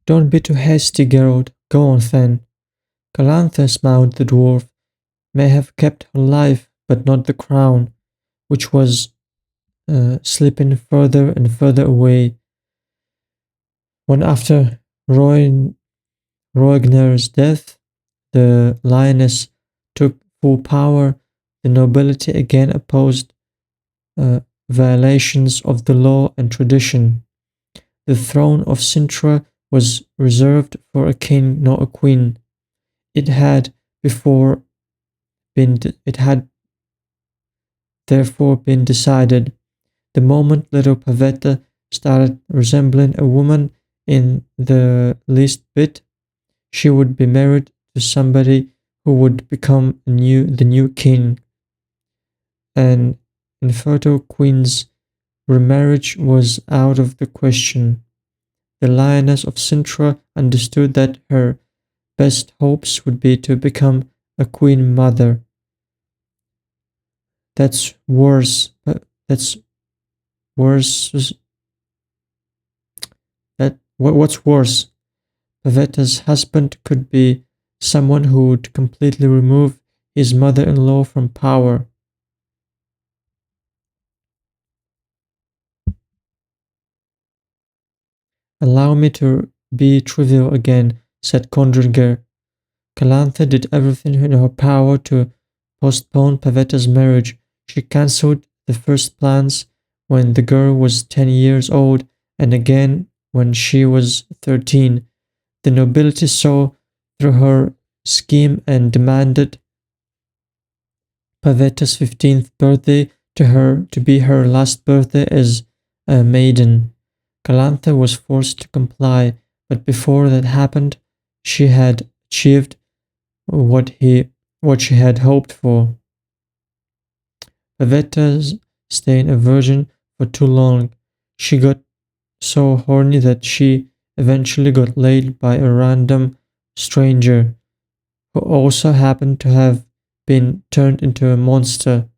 Don't be too hasty, Geralt. Go on, then. Calanthe smiled. The dwarf may have kept her life, but not the crown, which was slipping further and further away. When after Roegnar's death, the lioness took full power, the nobility again opposed uh, violations of the law and tradition. The throne of Sintra was reserved for a king, not a queen. It had before it had therefore been decided. The moment little Pavetta started resembling a woman in the least bit, she would be married to somebody who would become the new king. An infertile queen's remarriage was out of the question. The lioness of Sintra understood that her best hopes would be to become a queen mother. That's worse. That's worse. What's worse? Pavetta's husband could be someone who would completely remove his mother-in-law from power. Allow me to be trivial again, said Condringer. Calanthe did everything in her power to postpone Pavetta's marriage. She cancelled the first plans when the girl was 10 years old and again when she was 13. The nobility saw through her scheme and demanded Pavetta's 15th birthday to be her last birthday as a maiden. Calanthe was forced to comply, but before that happened, she had achieved what she had hoped for. Pavetta's staying a virgin for too long. She got so horny that she eventually got laid by a random stranger who also happened to have been turned into a monster.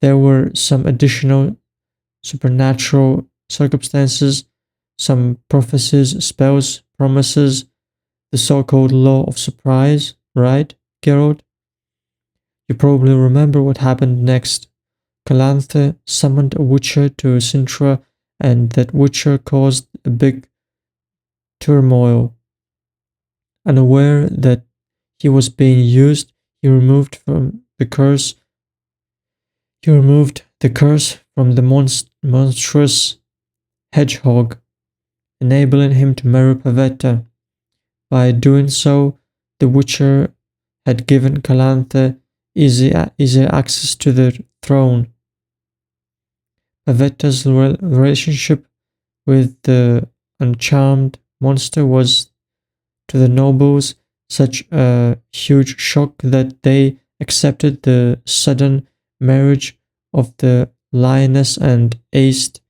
There were some additional supernatural circumstances, some prophecies, spells, promises, the so-called law of surprise, right, Geralt? You probably remember what happened next. Calanthe summoned a witcher to Sintra, and that witcher caused a big turmoil. Unaware that he was being used, he removed the curse from the monstrous hedgehog, enabling him to marry Pavetta. By doing so, the Witcher had given Calanthe easy access to the throne. Pavetta's relationship with the uncharmed monster was to the nobles such a huge shock that they accepted the sudden marriage of the lioness and aced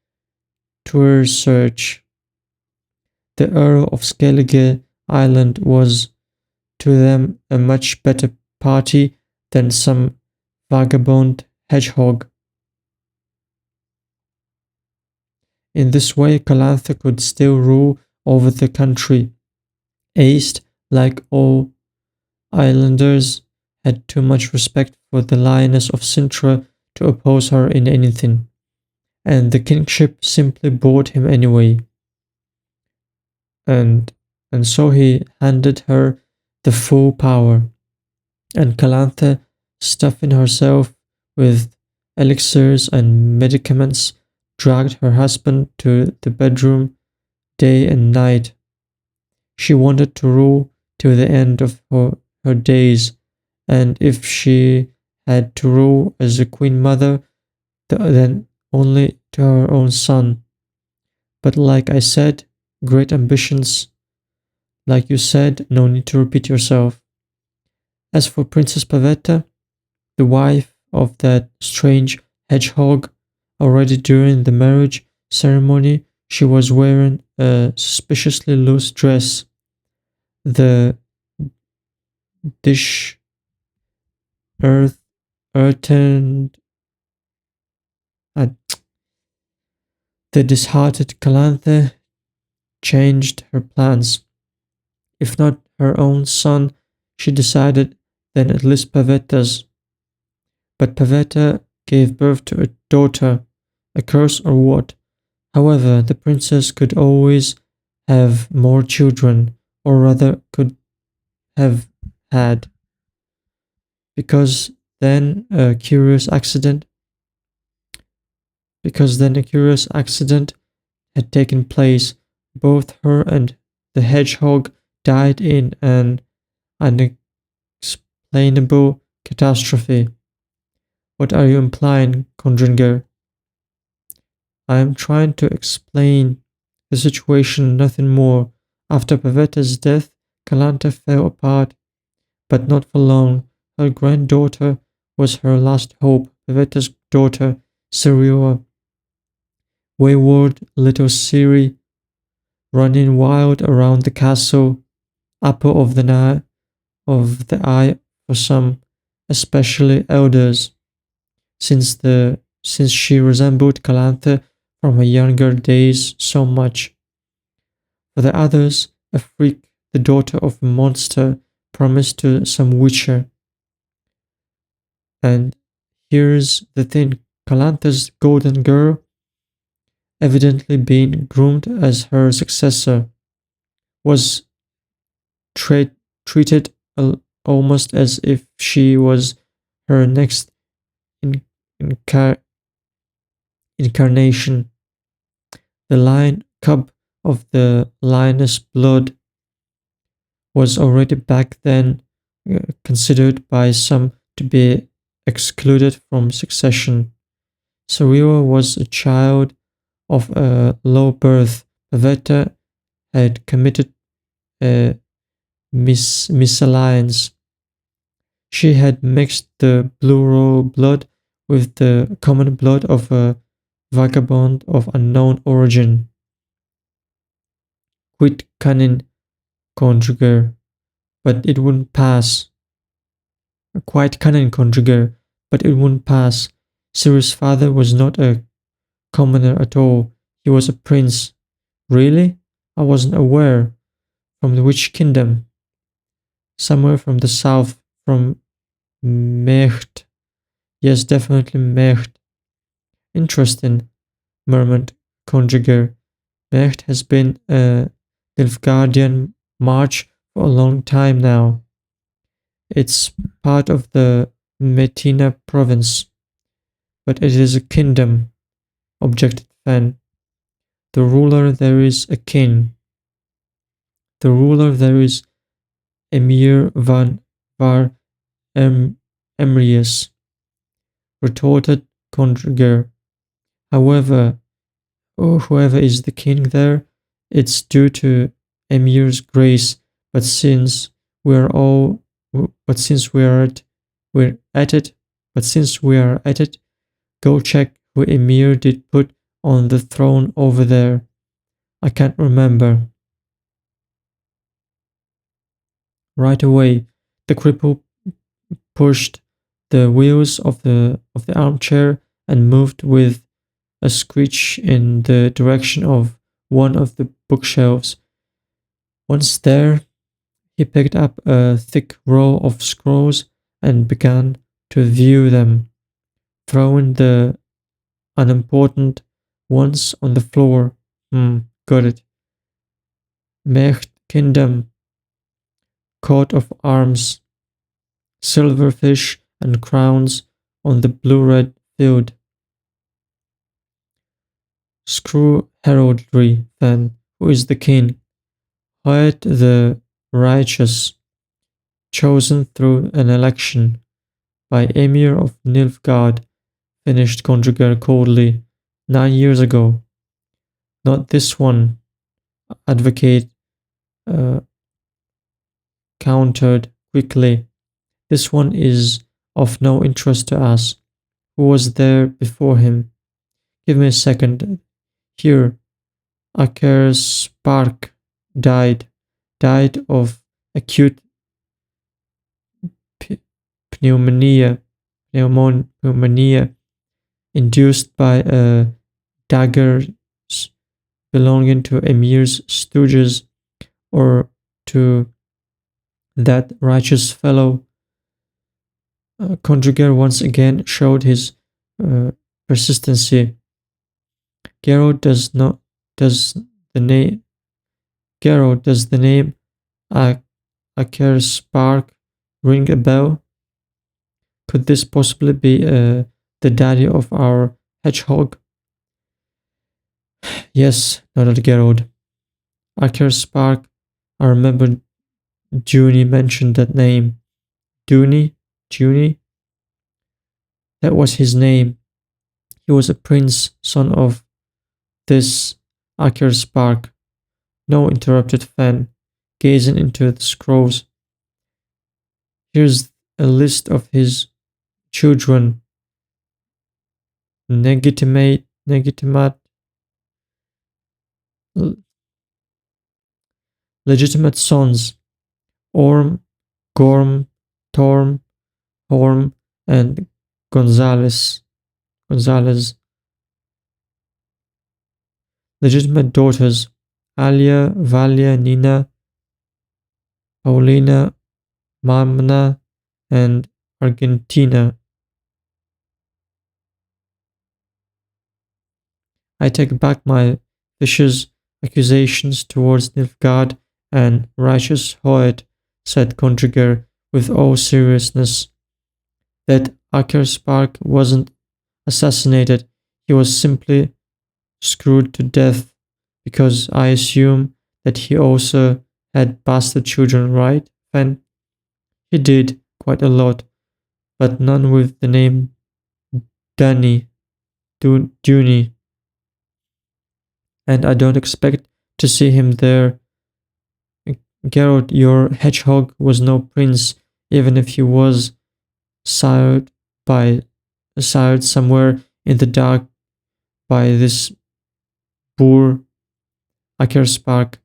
tour search. The Earl of Skellige Island was to them a much better party than some vagabond hedgehog. In this way, Calanthe could still rule over the country. Aced, like all islanders, had too much respect for the lioness of Sintra to oppose her in anything, and the kingship simply bored him anyway. And so he handed her the full power, and Calanthe, stuffing herself with elixirs and medicaments, dragged her husband to the bedroom day and night. She wanted to rule till the end of her days, and if she had to rule as a queen mother, then only to her own son. But like I said, great ambitions. Like you said, no need to repeat yourself. As for Princess Pavetta, the wife of that strange hedgehog, already during the marriage ceremony, she was wearing a suspiciously loose dress. The dish earth earthened uh, the disheartened Calanthe changed her plans. If not her own son, she decided, then at least Pavetta's. But Pavetta gave birth to a daughter, a curse or what? However, the princess could always have more children, or rather could have had, because then a curious accident had taken place. Both her and the hedgehog died in an unexplainable catastrophe. What are you implying, Conjunger? I am trying to explain the situation, nothing more. After Pavetta's death, Kalanta fell apart, but not for long. Her granddaughter was her last hope. Pavetta's daughter, Siriua, wayward little Siri, running wild around the castle, apple of the eye for some, especially elders, since she resembled Calanthe from her younger days so much. For the others, a freak, the daughter of a monster, promised to some witcher. And here's the thing, Calanthe's golden girl, evidently being groomed as her successor, was treated almost as if she was her next in- incar- incarnation. The lion cub of the lioness blood was already back then considered by some to be excluded from succession. Sariwa was a child of a low birth. Pavetta had committed a misalliance. She had mixed the blue royal blood with the common blood of a vagabond of unknown origin. Quite cunning, conjugal, but it wouldn't pass. Quite cunning, conjugal, but it wouldn't pass. Cyrus' father was not a commoner at all. He was a prince. Really? I wasn't aware. From which kingdom? Somewhere from the south, from Mecht. Yes, definitely Mecht. Interesting, murmured Conjugal. Mecht has been a Nilfgaardian march for a long time now. It's part of the Metina province, but it is a kingdom, objected Fan. The ruler there is a king. The ruler there is Emir van Var Emrius, retorted Conjugal. However, whoever is the king there, it's due to Emir's grace, but since we're all but since we're at it, go check who Emir did put on the throne over there. I can't remember. Right away, the cripple pushed the wheels of the armchair and moved with a screech in the direction of one of the bookshelves. Once there, he picked up a thick roll of scrolls and began to view them, throwing the unimportant ones on the floor. Got it. Mecht Kingdom, coat of arms, silverfish and crowns on the blue-red field. Screw heraldry, then. Who is the king? Hoyt the righteous, chosen through an election by Emir of Nilfgaard, finished Conjugal coldly. 9 years ago. Not this one, Advocate uh, countered quickly. This one is of no interest to us. Who was there before him? Give me a second. Here, Aker Spark died of acute pneumonia induced by a dagger's belonging to Emir's stooges or to that righteous fellow. Conjugal once again showed his uh, persistency. Gero does not does the name Gero does the name Aker Spark ring a bell? Could this possibly be the daddy of our hedgehog? Yes, nodded Gerald. Aker Spark. I remember Junie mentioned that name. Junie? That was his name. He was a prince, son of this Aker Spark. No, interrupted Fen, gazing into the scrolls. Here's a list of his children. Legitimate sons. Orm, Gorm, Torm, Horm, and Gonzales. Legitimate daughters. Alia, Valia, Nina, Paulina, Mamna, and Argentina. I take back my vicious accusations towards Nilfgaard and righteous Hoed, said Conjugal with all seriousness. That Akerspark wasn't assassinated, he was simply screwed to death, because I assume that he also had bastard children, right, Fen? He did, quite a lot, but none with the name Duny. And I don't expect to see him there. Geralt, your hedgehog was no prince, even if he was sired somewhere in the dark by this boor Akerspark.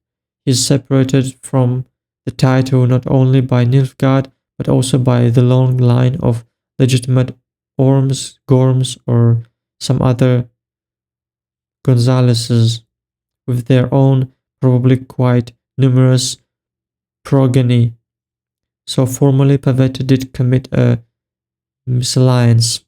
He is separated from the title not only by Nilfgaard, but also by the long line of legitimate Orms, Gorms, or some other Gonzaleses, with their own, probably quite numerous progeny. So formally Pavetta did commit a misalliance.